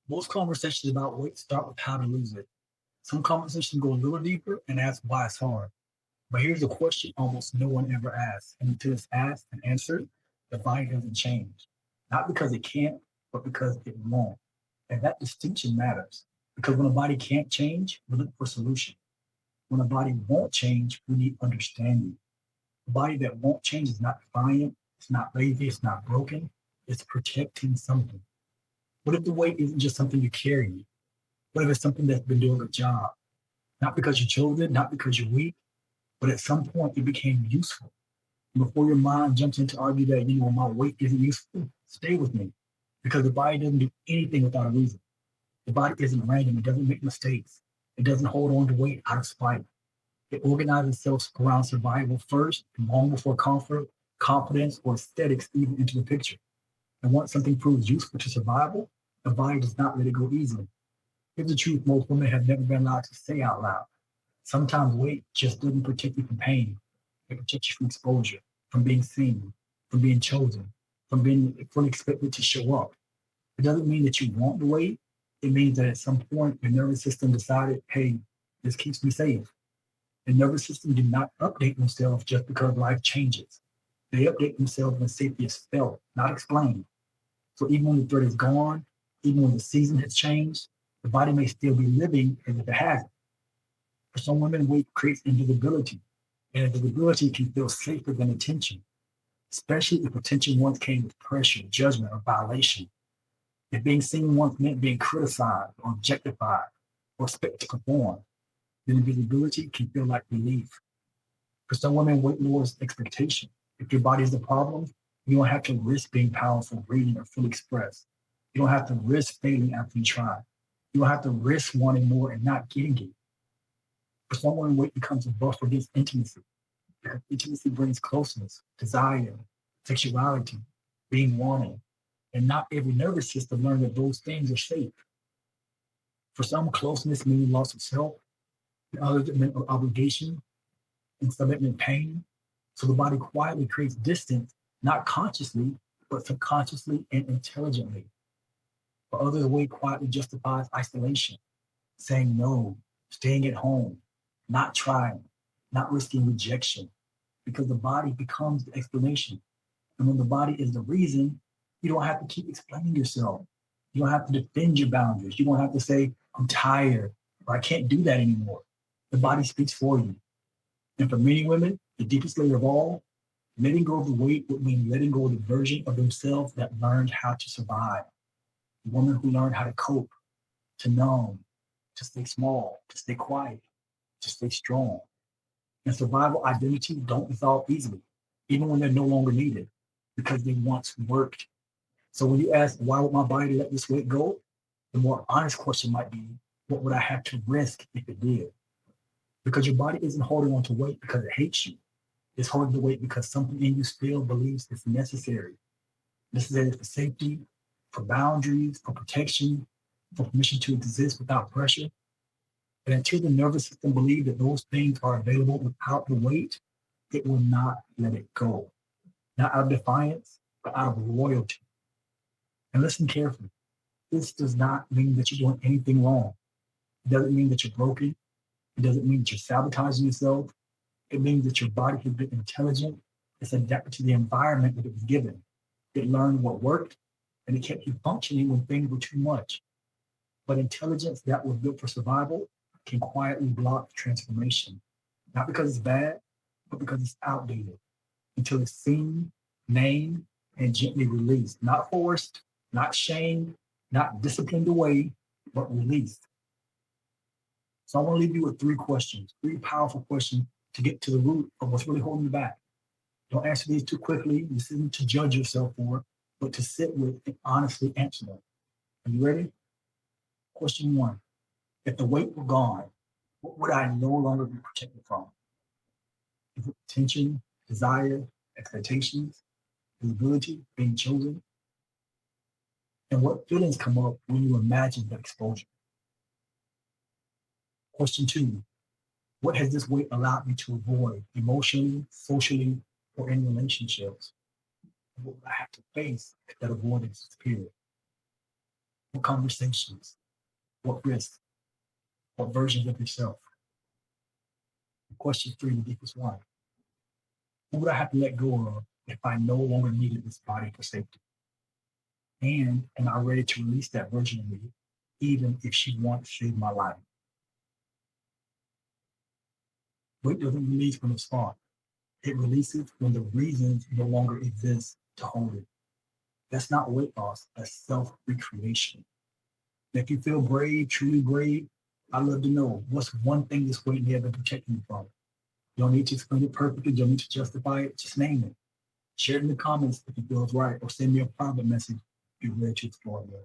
Most conversations about weight start with how to lose it. Some conversations go a little deeper and ask why it's hard. But here's a question almost no one ever asks. And until it's asked and answered, the body doesn't change. Not because it can't, but because it won't. And that distinction matters. Because when a body can't change, we look for solution. When a body won't change, we need understanding. A body that won't change is not defiant, it's not lazy, it's not broken, it's protecting something. What if the weight isn't just something you carry? What if it's something that's been doing a job? Not because you chose it, not because you're weak, but at some point it became useful. And before your mind jumps in to argue that, my weight isn't useful, stay with me. Because the body doesn't do anything without a reason. The body isn't random, it doesn't make mistakes. It doesn't hold on to weight out of spite. It organizes itself around survival first, long before comfort, confidence, or aesthetics even enter the picture. And once something proves useful to survival, the body does not let it go easily. Here's the truth most women have never been allowed to say out loud. Sometimes weight just doesn't protect you from pain. It protects you from exposure, from being seen, from being chosen, from being fully expected to show up. It doesn't mean that you want the weight. It means that at some point your nervous system decided, hey, this keeps me safe. The nervous system do not update themselves just because life changes. They update themselves when safety is felt, not explained. So even when the threat is gone, even when the season has changed, the body may still be living as if it hasn't. For some women, weight creates invisibility, and invisibility can feel safer than attention, especially if attention once came with pressure, judgment, or violation. If being seen once meant being criticized or objectified or expected to conform, then invisibility can feel like relief. For some women, weight lowers expectation. If your body is the problem, you don't have to risk being powerful, reading, or fully expressed. You don't have to risk failing after you try. You don't have to risk wanting more and not getting it. For some women, weight becomes a buffer against intimacy. Because intimacy brings closeness, desire, sexuality, being wanted. And not every nervous system learns that those things are safe. For some, closeness means loss of self, and others it meant obligation, and some it meant pain. So the body quietly creates distance, not consciously, but subconsciously and intelligently. For others, the weight quietly justifies isolation, saying no, staying at home, not trying, not risking rejection, because the body becomes the explanation. And when the body is the reason, you don't have to keep explaining yourself. You don't have to defend your boundaries. You don't have to say, I'm tired or I can't do that anymore. The body speaks for you. And for many women, the deepest layer of all, letting go of the weight would mean letting go of the version of themselves that learned how to survive. The woman who learned how to cope, to numb, to stay small, to stay quiet, to stay strong. And survival identities don't dissolve easily, even when they're no longer needed, because they once worked. So when you ask, why would my body let this weight go? The more honest question might be, what would I have to risk if it did? Because your body isn't holding on to weight because it hates you. It's holding the weight because something in you still believes it's necessary. Necessary for safety, for boundaries, for protection, for permission to exist without pressure. And until the nervous system believes that those things are available without the weight, it will not let it go. Not out of defiance, but out of loyalty. And listen carefully. This does not mean that you're doing anything wrong. It doesn't mean that you're broken. It doesn't mean that you're sabotaging yourself. It means that your body has been intelligent. It's adapted to the environment that it was given. It learned what worked and it kept you functioning when things were too much. But intelligence that was built for survival can quietly block transformation. Not because it's bad, but because it's outdated until it's seen, named, and gently released. Not forced, not shamed, not disciplined away, but released. So I want to leave you with three questions, three powerful questions to get to the root of what's really holding you back. Don't answer these too quickly. This isn't to judge yourself for, but to sit with and honestly answer them. Are you ready? Question one. If the weight were gone, what would I no longer be protected from? Is it attention, desire, expectations, visibility, being chosen? And what feelings come up when you imagine that exposure? Question two. What has this weight allowed me to avoid emotionally, socially, or in relationships? What would I have to face if that avoidance disappeared? What conversations? What risks? What versions of yourself? Question three, the deepest one. Who would I have to let go of if I no longer needed this body for safety? And am I ready to release that version of me, even if she once saved my life? Weight doesn't release when it's fought. It releases when the reasons no longer exist to hold it. That's not weight loss, that's self recreation. If you feel brave, truly brave, I'd love to know what's one thing this weight may have been protecting you from. You don't need to explain it perfectly, you don't need to justify it, just name it. Share it in the comments if it feels right, or send me a private message if you're ready to explore more.